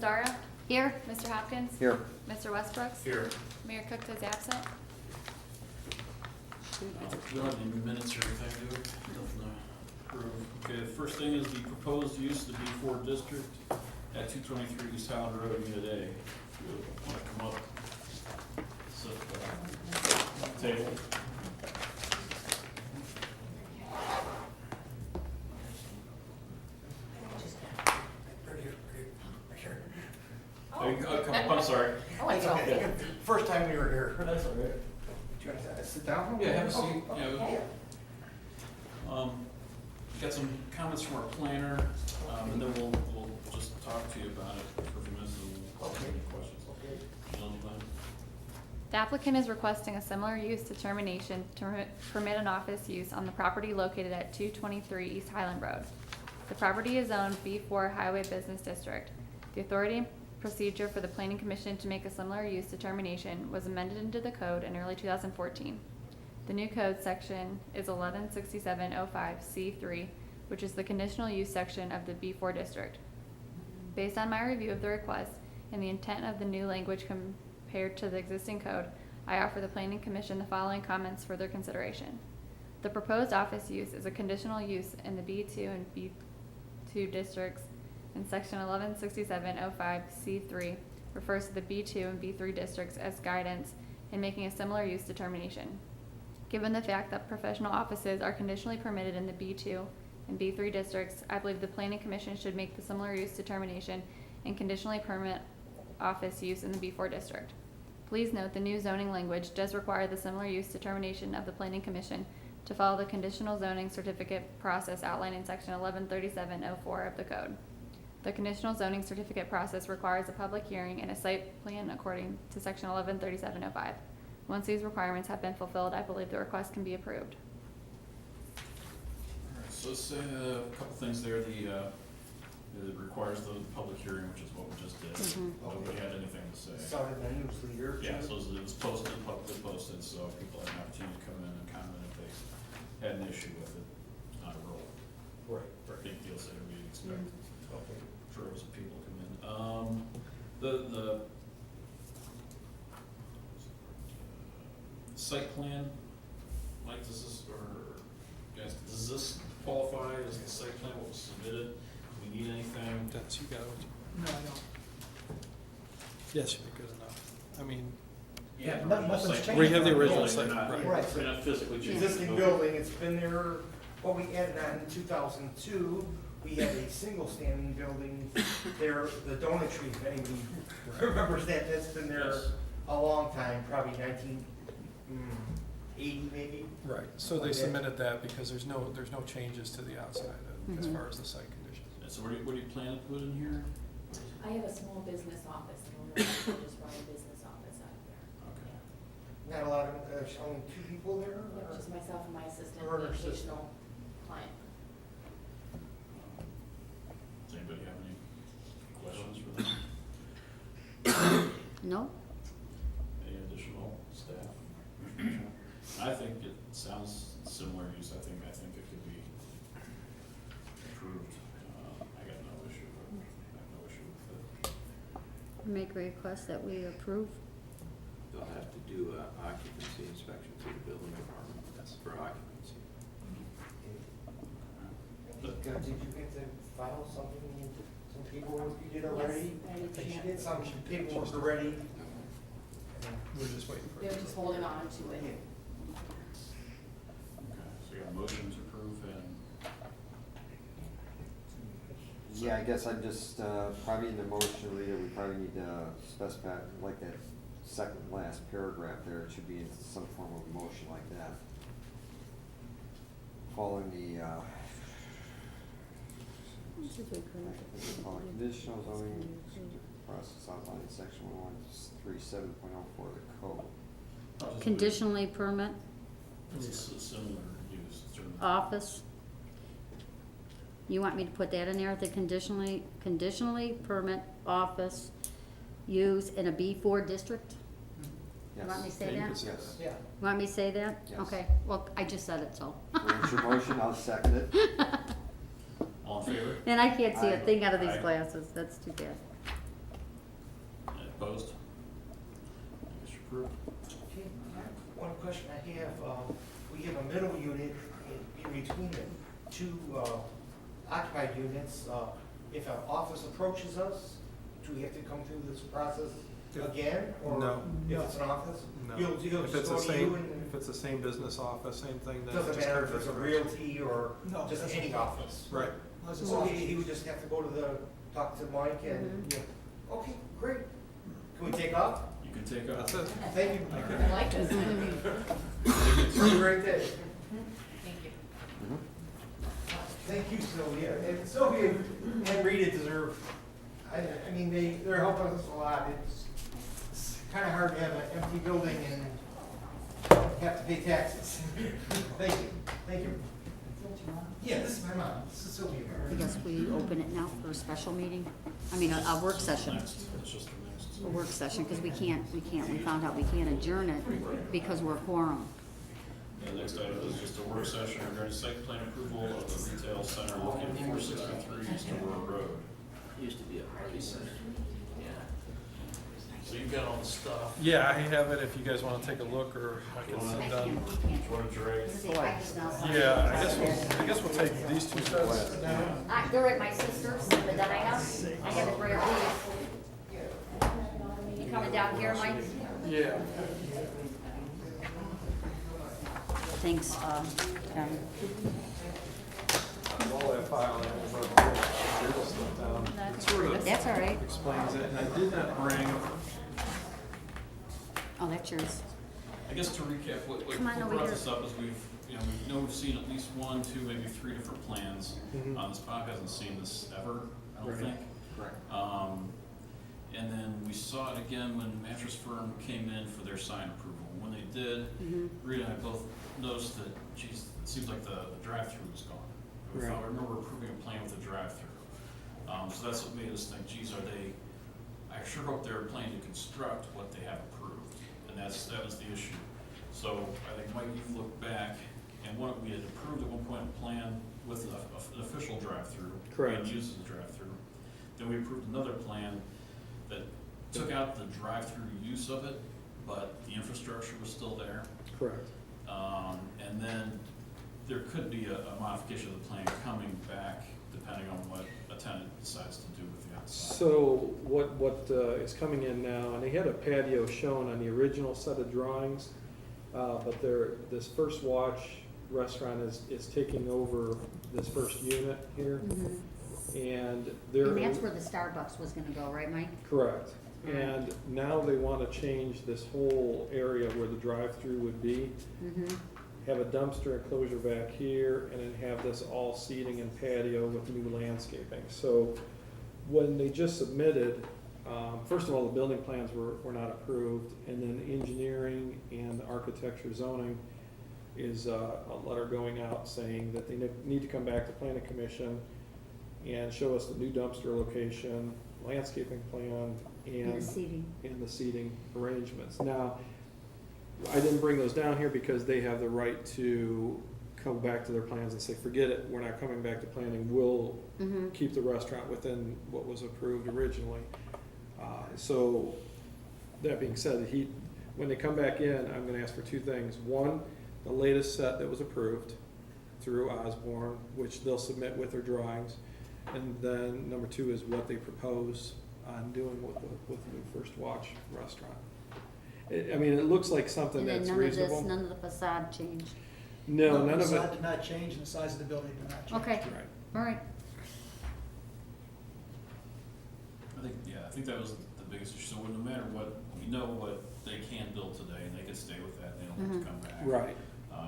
Dara? Here. Mr. Hopkins? Here. Mr. Westbrooks? Here. Mayor Cook is absent. We don't have any minutes or anything, do we? Nothing to approve. Okay, the first thing is the proposed use of the B4 district at 223 East Highland Road, Unit A. If you want to come up, sit table. Come up, I'm sorry. Oh, it's okay. First time we were here. That's all right. Do you want to sit down? Yeah, have a seat. Okay. Yeah. Got some comments from our planner, and then we'll just talk to you about it for a few minutes and we'll answer any questions. Okay. Gentlemen? The applicant is requesting a similar use determination to permit an office use on the property located at 223 East Highland Road. The property is zoned B4 Highway Business District. The authority and procedure for the Planning Commission to make a similar use determination was amended into the code in early 2014. The new code section is 116705C3, which is the conditional use section of the B4 district. Based on my review of the request and the intent of the new language compared to the existing code, I offer the Planning Commission the following comments for their consideration. The proposed office use is a conditional use in the B2 and B2 districts, and section 116705C3 refers to the B2 and B3 districts as guidance in making a similar use determination. Given the fact that professional offices are conditionally permitted in the B2 and B3 districts, I believe the Planning Commission should make the similar use determination and conditionally permit office use in the B4 district. Please note the new zoning language does require the similar use determination of the Planning Commission to follow the conditional zoning certificate process outlined in section 113704 of the code. The conditional zoning certificate process requires a public hearing and a site plan according to section 113705. Once these requirements have been fulfilled, I believe the request can be approved. All right, so let's say a couple things there. It requires the public hearing, which is what we just did. Nobody had anything to say. Saw it in the news leader. Yeah, so it was posted, publicly posted, so people had an opportunity to come in and comment if they had an issue with it on a roll. Right. For big deals that we expect. Okay. Droves of people come in. The site plan, Mike, does this, or guys, does this qualify as the site plan, what was submitted? Do we need anything? Dennis, you got it. No, I don't. Yes, should be good enough. I mean, Yeah, Yeah, nothing's changed. we have the from original building. site, Not- right. Right. We're not physically changing. Existing building, it's been there, well, we added on in 2002, we had a single standing building there, the donut tree, if anybody remembers that, that's been there Yes. a long time, probably 1980 maybe. right, so they submitted that because there's no changes to the outside as far as the site conditions. And so what do you plan to put in here? I have a small business office, and we're going to just run a business office out of there. Okay. Not a lot of, only two people there? Yeah, or- just myself and my assistant, Or and her the assistant. occasional client. Does anybody have any questions for them? No? Any additional staff? I think it sounds similar use. I think it could be approved. I got no issue with it. I have no issue with it. Make a request that we approve. They'll have to do an occupancy inspection through the building department. That's for occupancy. Did you get to file something, some paperwork you did already? Yes, I did. She did some paperwork already. We're just waiting for it. They're just holding on to it. Okay, so you got a motion to approve and Yeah, I guess I'm just, probably in the motion reader, we probably need to specify, like that second last paragraph there, it should be in some form of motion like that. Following the, following conditional zoning process outlined in section 1137.04 of the code. Conditionally permit it's a similar use. Certainly. office. You want me to put that in there, the conditionally permit office use in a B4 district? You want me to say that? Yes. Yeah. You want me to say that? Yes. Okay, well, I just said it, so. What's your motion? I'll second it. All in favor? And I can't see a Aye. thing out of these Aye. glasses, that's too bad. Opposed? I guess you're approved. Okay, one question I have, we have a middle unit in between the two occupied units. If an office approaches us, do we have to come through this process again? Or No. if it's an office? No. You'll If just it's the go to same, you and, if it's the same business office, same thing, then. doesn't just matter come if to it's a the realty or No, just that's- any office? Right. So he would just have to go to talk to Mike and, Mhm. yeah. Okay, great. Can we take off? You can take off. That's it. Thank you. I like this. Have a great day. Thank you. Thank you, Sylvia. And Sylvia and Rita deserve, I mean, they're helping us a lot. It's kind of hard to have an empty building and have to pay taxes. Thank you, thank you. Yeah, this is my mom, this is Sylvia. I guess we open it now for a special meeting, I mean, a work session. Next, it's just the next. A work session, because we found out we can't adjourn it because we're quorum. The next item is just a work session regarding site plan approval of the retail center located at 463 East Aurora Road. Used to be a party center. Yeah. So you've got all the stuff. Yeah, I have it if you guys wanna take a look, or I can send down. What a drag. Yeah, I guess we'll take these two sets down. They're at my sister's, the Medina. I had to grab these. You coming down here, Mike? Yeah. Thanks, Karen. All that file, I was up there. There's stuff down. It sort of That's all right. explains it, and I did not bring, Oh, that's yours. I guess to recap, what Come on over brought here. this up is we've seen at least 1, 2, maybe 3 different plans. Mhm. This Bob hasn't seen this ever, I don't Right. think. Correct. And then we saw it again when Mattress Firm came in for their sign approval. When they did, Mhm. Rita and I both noticed that, geez, it seems like the drive-through was gone. We Right. thought, I remember approving a plan with a drive-through. So that's what made us think, geez, I sure hope they're planning to construct what they have approved. And that was the issue. So I think, Mike, you've looked back, and we had approved at one point a plan with an official drive-through. Correct. And used as a drive-through. Then we approved another plan that took out the drive-through use of it, but the infrastructure was still there. correct. And then there could be a modification of the plan coming back depending on what a tenant decides to do with the outside. So what is coming in now, and they had a patio shown on the original set of drawings, but this First Watch restaurant is taking over this first unit here, Mhm. and they're. And that's where the Starbucks was gonna go, right, Mike? Correct. And now they want to change this whole area where the drive-through would be, Mm-hmm. have a dumpster enclosure back here, and then have this all seating and patio with new landscaping. So when they just submitted, first of all, the building plans were not approved, and then engineering and architecture zoning is a letter going out saying that they need to come back to planning commission and show us the new dumpster location, landscaping plan, And the seating. and the seating arrangements. Now, I didn't bring those down here because they have the right to come back to their plans and say, forget it, we're not coming back to planning, we'll Mm-hmm. keep the restaurant within what was approved originally. So, that being said, when they come back in, I'm gonna ask for two things. One, the latest set that was approved through Osborne, which they'll submit with their drawings. And then number two is what they propose on doing with the new First Watch restaurant. I mean, it looks like something And then that's none of reasonable. this, none of the facade changed. No, none The of facade it. did not change, and the size of the building did not change. Okay, Right. all right. I think that was the biggest issue. So no matter what, we know what they can build today, and they can stay with that, they don't have to come back. Right.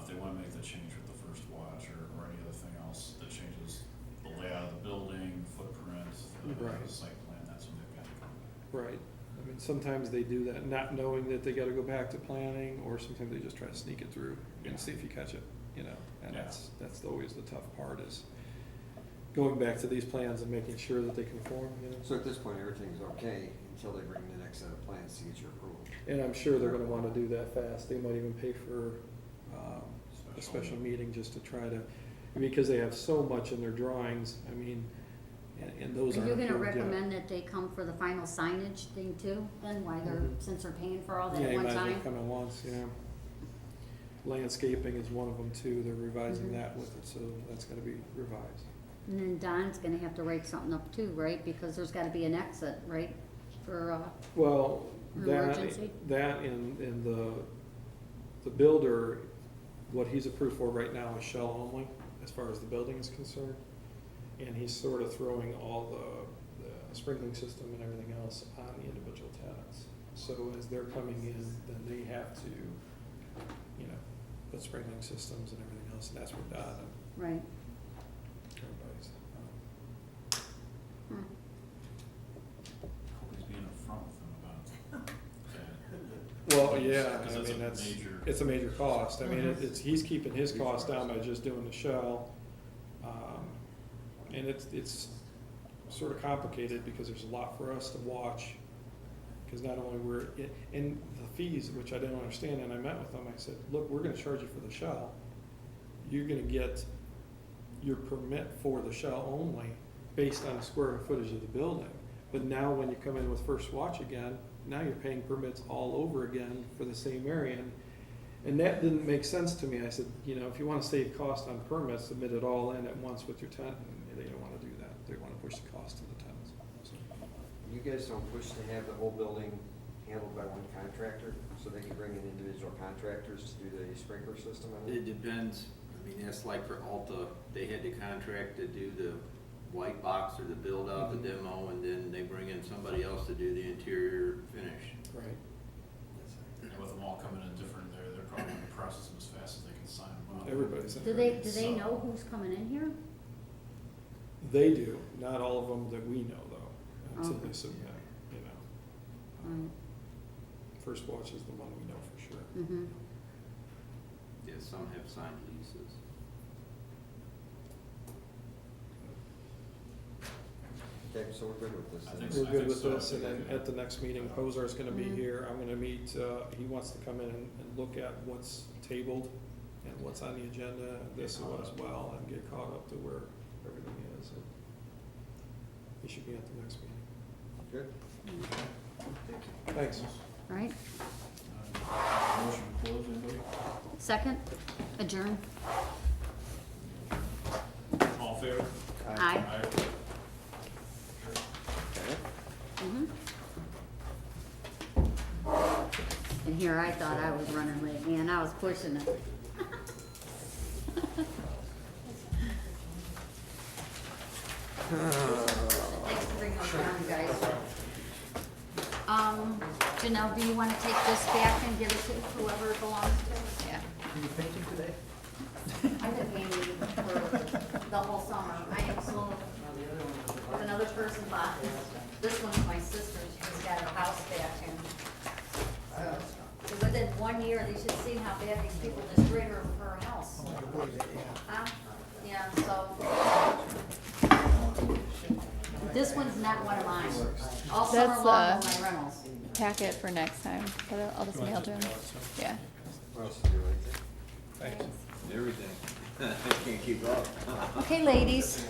If they wanna make the change with the First Watch or any other thing else that changes the layout of the building, footprint, Right. the site plan, that's when they've got to come back. Right. I mean, sometimes they do that not knowing that they gotta go back to planning, or sometimes they just try to sneak it through Yeah. and see if you catch it, you know? And Yeah. that's always the tough part, is going back to these plans and making sure that they conform, you know? So at this point, everything's okay until they bring the next set of plans to get your approval. And I'm sure they're gonna wanna do that fast. They might even pay for, a special meeting just to try to, because they have so much in their drawings. I mean, and those Are aren't you gonna approved yet. recommend that they come for the final signage thing too, then, why they're, Mhm. since they're paying for all that Yeah, at you one might as well time? come at once, yeah. Landscaping is one of them too, they're revising Mhm. that with it, so that's gotta be revised. And then Don's gonna have to write something up too, right, because there's gotta be an exit, right, for, Well, An that, emergency? that and the builder, what he's approved for right now is shell only, as far as the building is concerned. And he's sort of throwing all the sprinkling system and everything else on the individual tenants. So as they're coming in, then they have to, you know, put sprinkling systems and everything else, and that's what Don and right? everybody's. Hmm. Always being upfront with them about that. Well, yeah, Because I that's mean, a that's, major- it's a major cost. I mean, Mhm. it's, he's keeping his cost down by just doing the shell. And it's sort of complicated because there's a lot for us to watch. Because not only and the fees, which I didn't understand, and I met with them, I said, look, we're gonna charge you for the shell. You're gonna get your permit for the shell only based on the square footage of the building. But now when you come in with First Watch again, now you're paying permits all over again for the same area. And that didn't make sense to me. I said, you know, if you wanna save cost on permits, submit it all in at once with your tenant. And they don't wanna do that. They wanna push the cost to the tenants. So, You guys don't push to have the whole building handled by one contractor, so they can bring in individual contractors to do the sprinkler system on It it? depends, I mean, that's like for Alta, they had the contract to do the white box or the build out, the Mhm. demo, and then they bring in somebody else to do the interior finish. right. And with them all coming in different, they're probably gonna process them as fast as they can sign them up. Everybody's. Do they So- know who's coming in here? They do, not all of them that we know though, until Okay. they submit, you know. Right. First Watch is the one we know for sure. Mm-hmm. Yeah, some have signed leases. Okay, so we're good with this I then? think so. We're good with so. this, and then at the next meeting, Hozar's gonna be Mhm. here, I'm gonna meet, he wants to come in and look at what's tabled and what's on the agenda, and this as well, and get caught up to where everything is, and he should be at the next meeting. Good. Thanks. Right, Motion to close, anybody? second, adjourn, All in favor? aye. Okay. Mm-hmm. And here I thought I was running late, man, I was pushing it. Thanks for bringing those down, guys. Janelle, do you wanna take this back and give it to whoever it belongs to? Yeah. Are you painting today? I've been painting for the whole summer, I am so, if another person bought this one's my sister's, she's got her house back in. So within 1 year, they should see how bad these people destroyed her house. Oh, I can believe it, yeah. Huh? Yeah, so. This one's not one of mine. All summer That's, long are my rentals. Packet for next time, but I'll just mail to him. Yeah. What else do you like? Thanks. Everything. I can't keep up. Okay, ladies,